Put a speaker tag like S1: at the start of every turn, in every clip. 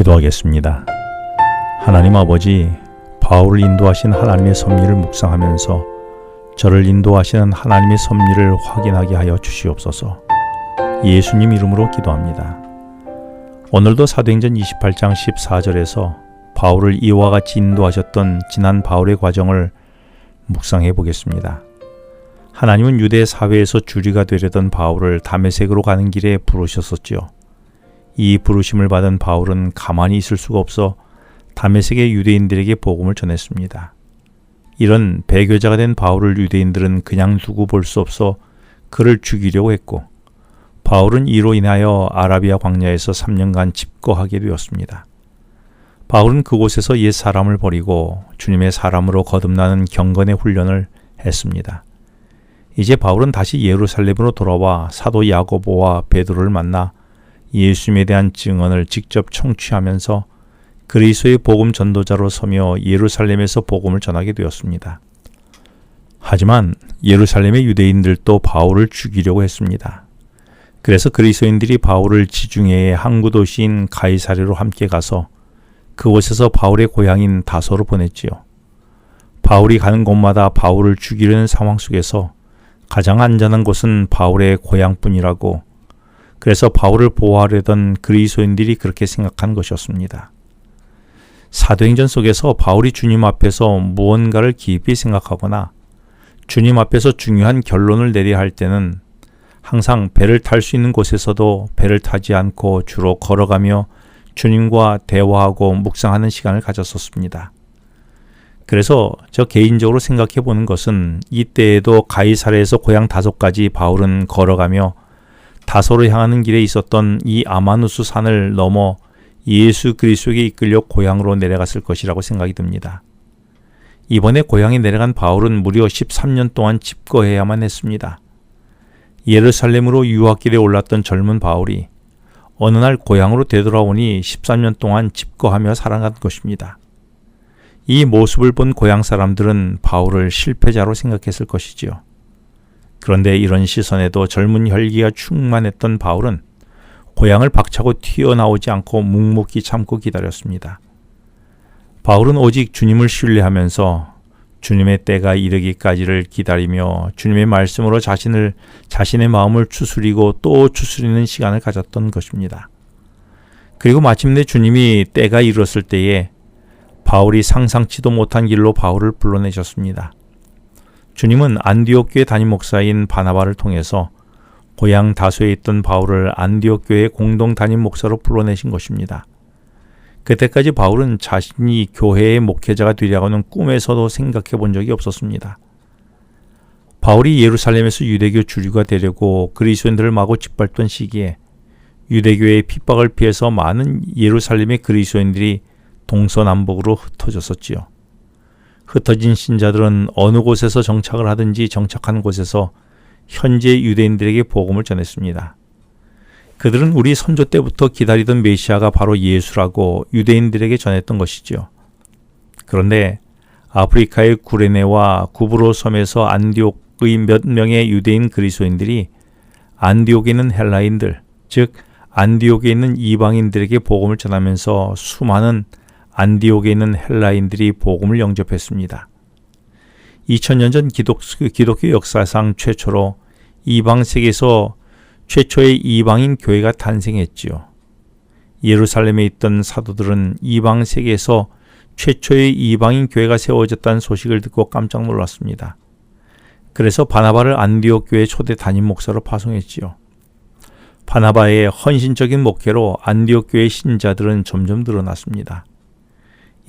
S1: 기도하겠습니다. 하나님 아버지, 바울을 인도하신 하나님의 섭리를 묵상하면서 저를 인도하시는 하나님의 섭리를 확인하게 하여 주시옵소서. 예수님 이름으로 기도합니다. 오늘도 사도행전 28장 14절에서 바울을 이와 같이 인도하셨던 지난 바울의 과정을 묵상해 보겠습니다. 하나님은 유대 사회에서 주리가 되려던 바울을 다메섹으로 가는 길에 부르셨었지요. 이 부르심을 받은 바울은 가만히 있을 수가 없어 다메섹의 유대인들에게 복음을 전했습니다. 이런 배교자가 된 바울을 유대인들은 그냥 두고 볼 수 없어 그를 죽이려고 했고, 바울은 이로 인하여 아라비아 광야에서 3년간 집거하게 되었습니다. 바울은 그곳에서 옛 사람을 버리고 주님의 사람으로 거듭나는 경건의 훈련을 했습니다. 이제 바울은 다시 예루살렘으로 돌아와 사도 야고보와 베드로를 만나 예수님에 대한 증언을 직접 청취하면서 그리스도의 복음 전도자로 서며 예루살렘에서 복음을 전하게 되었습니다. 하지만 예루살렘의 유대인들도 바울을 죽이려고 했습니다. 그래서 그리스도인들이 바울을 지중해의 항구 도시인 가이사랴로 함께 가서 그곳에서 바울의 고향인 다소로 보냈지요. 바울이 가는 곳마다 바울을 죽이려는 상황 속에서 가장 안전한 곳은 바울의 고향뿐이라고, 그래서 바울을 보호하려던 그리스도인들이 그렇게 생각한 것이었습니다. 사도행전 속에서 바울이 주님 앞에서 무언가를 깊이 생각하거나 주님 앞에서 중요한 결론을 내려야 할 때는 항상 배를 탈 수 있는 곳에서도 배를 타지 않고 주로 걸어가며 주님과 대화하고 묵상하는 시간을 가졌었습니다. 그래서 저 개인적으로 생각해 보는 것은 이때에도 가이사랴에서 고향 다소까지 바울은 걸어가며 다소로 향하는 길에 있었던 이 아마누스 산을 넘어 예수 그리스도에게 이끌려 고향으로 내려갔을 것이라고 생각이 듭니다. 이번에 고향에 내려간 바울은 무려 13년 동안 집거해야만 했습니다. 예루살렘으로 유학길에 올랐던 젊은 바울이 어느 날 고향으로 되돌아오니 13년 동안 집거하며 살아간 것입니다. 이 모습을 본 고향 사람들은 바울을 실패자로 생각했을 것이지요. 그런데 이런 시선에도 젊은 혈기가 충만했던 바울은 고향을 박차고 튀어나오지 않고 묵묵히 참고 기다렸습니다. 바울은 오직 주님을 신뢰하면서 주님의 때가 이르기까지를 기다리며 주님의 말씀으로 자신의 마음을 추스리고 또 추스리는 시간을 가졌던 것입니다. 그리고 마침내 주님이 때가 이르렀을 때에 바울이 상상치도 못한 길로 바울을 불러내셨습니다. 주님은 안디옥 교회 담임 목사인 바나바를 통해서 고향 다소에 있던 바울을 안디옥 교회 공동 담임 목사로 불러내신 것입니다. 그때까지 바울은 자신이 교회의 목회자가 되려고는 꿈에서도 생각해 본 적이 없었습니다. 바울이 예루살렘에서 유대교 주류가 되려고 그리스도인들을 마구 짓밟던 시기에 유대교의 핍박을 피해서 많은 예루살렘의 그리스도인들이 동서남북으로 흩어졌었지요. 흩어진 신자들은 어느 곳에서 정착을 하든지 정착한 곳에서 현재 유대인들에게 복음을 전했습니다. 그들은 우리 선조 때부터 기다리던 메시아가 바로 예수라고 유대인들에게 전했던 것이죠. 그런데 아프리카의 구레네와 구브로 섬에서 안디옥의 몇 명의 유대인 그리스도인들이 안디옥에 있는 헬라인들, 즉 안디옥에 있는 이방인들에게 복음을 전하면서 수많은 안디옥에 있는 헬라인들이 복음을 영접했습니다. 2000년 전 기독교 역사상 최초로 이방 세계에서 최초의 이방인 교회가 탄생했지요. 예루살렘에 있던 사도들은 이방 세계에서 최초의 이방인 교회가 세워졌다는 소식을 듣고 깜짝 놀랐습니다. 그래서 바나바를 안디옥 교회 초대 담임 목사로 파송했지요. 바나바의 헌신적인 목회로 안디옥 교회 신자들은 점점 늘어났습니다.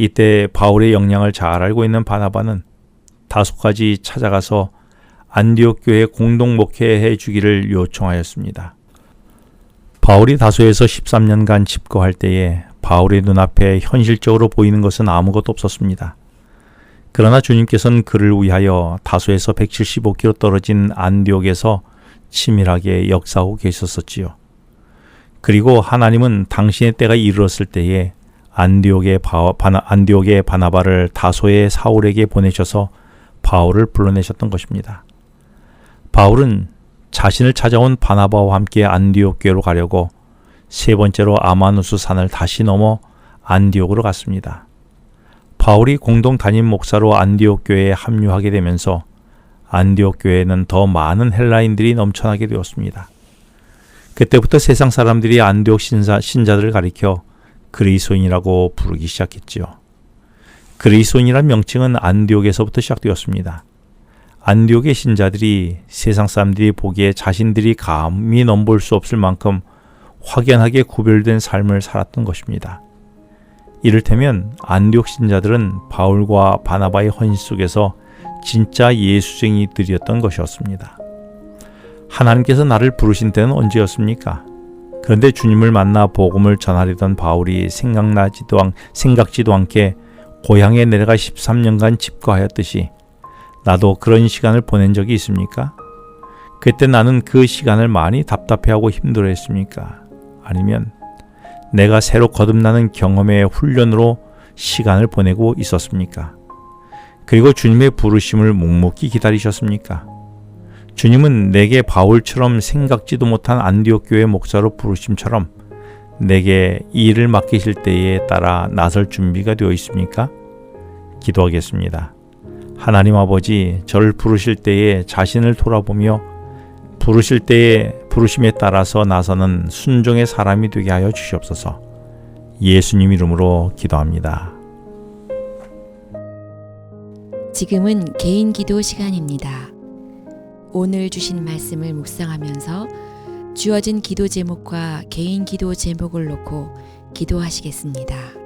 S1: 이때 바울의 역량을 잘 알고 있는 바나바는 다소까지 찾아가서 안디옥 교회 공동 목회해 주기를 요청하였습니다. 바울이 다소에서 13년간 집거할 때에 바울의 눈앞에 현실적으로 보이는 것은 아무것도 없었습니다. 그러나 주님께서는 그를 위하여 다소에서 175km 떨어진 안디옥에서 치밀하게 역사하고 계셨었지요. 그리고 하나님은 당신의 때가 이르렀을 때에 안디옥의 바나바를 다소의 사울에게 보내셔서 바울을 불러내셨던 것입니다. 바울은 자신을 찾아온 바나바와 함께 안디옥 교회로 가려고 세 번째로 아마누스 산을 다시 넘어 안디옥으로 갔습니다. 바울이 공동 담임 목사로 안디옥 교회에 합류하게 되면서 안디옥 교회에는 더 많은 헬라인들이 넘쳐나게 되었습니다. 그때부터 세상 사람들이 안디옥 신자들을 가리켜 그리스도인이라고 부르기 시작했지요. 그리스도인이란 명칭은 안디옥에서부터 시작되었습니다. 안디옥의 신자들이 세상 사람들이 보기에 자신들이 감히 넘볼 수 없을 만큼 확연하게 구별된 삶을 살았던 것입니다. 이를테면 안디옥 신자들은 바울과 바나바의 헌신 속에서 진짜 예수쟁이들이었던 것이었습니다. 하나님께서 나를 부르신 때는 언제였습니까? 그런데 주님을 만나 복음을 전하려던 바울이 생각지도 않게 고향에 내려가 13년간 집거하였듯이 나도 그런 시간을 보낸 적이 있습니까? 그때 나는 그 시간을 많이 답답해하고 힘들어했습니까? 아니면 내가 새로 거듭나는 경험의 훈련으로 시간을 보내고 있었습니까? 그리고 주님의 부르심을 묵묵히 기다리셨습니까? 주님은 내게 바울처럼 생각지도 못한 안디옥 교회 목사로 부르심처럼 내게 이 일을 맡기실 때에 따라 나설 준비가 되어 있습니까? 기도하겠습니다. 하나님 아버지, 저를 부르실 때에 자신을 돌아보며 부르실 때에 부르심에 따라서 나서는 순종의 사람이 되게 하여 주시옵소서. 예수님 이름으로 기도합니다.
S2: 지금은 개인 기도 시간입니다. 오늘 주신 말씀을 묵상하면서 주어진 기도 제목과 개인 기도 제목을 놓고 기도하시겠습니다.